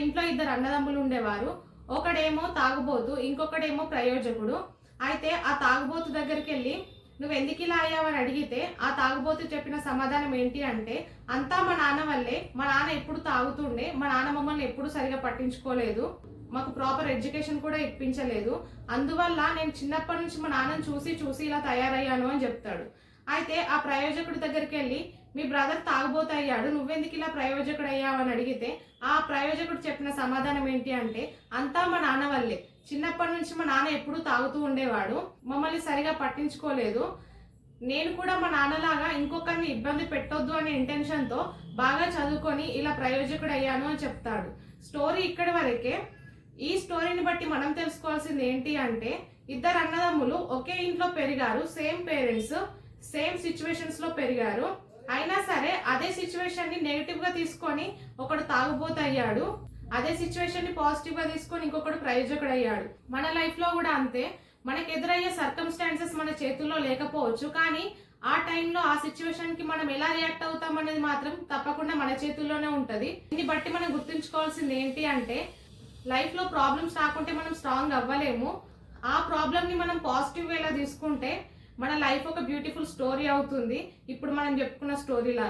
ఇంట్లో ఇద్దరు అన్నదమ్ములు ఉండేవారు. ఒకడేమో తాగుబోతు, ఇంకొకడేమో ప్రయోజకుడు. అయితే ఆ తాగుబోతు దగ్గరికి వెళ్ళి నువ్వు ఎందుకు ఇలా అయ్యావని అడిగితే ఆ తాగుబోతు చెప్పిన సమాధానం ఏంటి అంటే, అంతా మా నాన్న వల్లే, మా నాన్న ఎప్పుడు తాగుతుండే, మా నాన్న మమ్మల్ని ఎప్పుడు సరిగా పట్టించుకోలేదు, మాకు ప్రాపర్ ఎడ్యుకేషన్ కూడా ఇప్పించలేదు, అందువల్ల నేను చిన్నప్పటి నుంచి మా నాన్నని చూసి చూసి ఇలా తయారయ్యాను అని చెప్తాడు. అయితే ఆ ప్రయోజకుడి దగ్గరికి వెళ్ళి మీ బ్రదర్ తాగుబోతు అయ్యాడు, నువ్వెందుకు ఇలా ప్రయోజకుడు అయ్యావు అని అడిగితే ఆ ప్రయోజకుడు చెప్పిన సమాధానం ఏంటి అంటే, అంతా మా నాన్న వల్లే, చిన్నప్పటి నుంచి మా నాన్న ఎప్పుడూ తాగుతూ ఉండేవాడు, మమ్మల్ని సరిగా పట్టించుకోలేదు, నేను కూడా మా నాన్నలాగా ఇంకొకరిని ఇబ్బంది పెట్టొద్దు అనే ఇంటెన్షన్తో బాగా చదువుకొని ఇలా ప్రయోజకుడు అయ్యాను అని చెప్తాడు. స్టోరీ ఇక్కడి వరకే. ఈ స్టోరీని బట్టి మనం తెలుసుకోవాల్సింది ఏంటి అంటే, ఇద్దరు అన్నదమ్ములు ఒకే ఇంట్లో పెరిగారు, సేమ్ పేరెంట్స్, సేమ్ సిచ్యువేషన్స్ లో పెరిగారు, అయినా సరే అదే సిచ్యువేషన్ ని నెగిటివ్ గా తీసుకొని ఒకడు తాగుబోతు అయ్యాడు, అదే సిచ్యువేషన్ ని పాజిటివ్ గా తీసుకొని ఇంకొకడు ప్రయోజకుడు అయ్యాడు. మన లైఫ్ లో కూడా అంతే, మనకు ఎదురయ్యే సర్కమ్స్టాన్సెస్ మన చేతుల్లో లేకపోవచ్చు, కానీ ఆ టైంలో ఆ సిచ్యువేషన్ కి మనం ఎలా రియాక్ట్ అవుతాం అనేది మాత్రం తప్పకుండా మన చేతుల్లోనే ఉంటది. దీన్ని బట్టి మనం గుర్తుంచుకోవాల్సింది ఏంటి అంటే, లైఫ్ లో ప్రాబ్లమ్స్ రాకుంటే మనం స్ట్రాంగ్ అవ్వలేము. ఆ ప్రాబ్లమ్ ని మనం పాజిటివ్ వేలా తీసుకుంటే మన లైఫ్ ఒక బ్యూటిఫుల్ స్టోరీ అవుతుంది. ఇప్పుడు మనం చెప్పుకున్న స్టోరీ లాగా.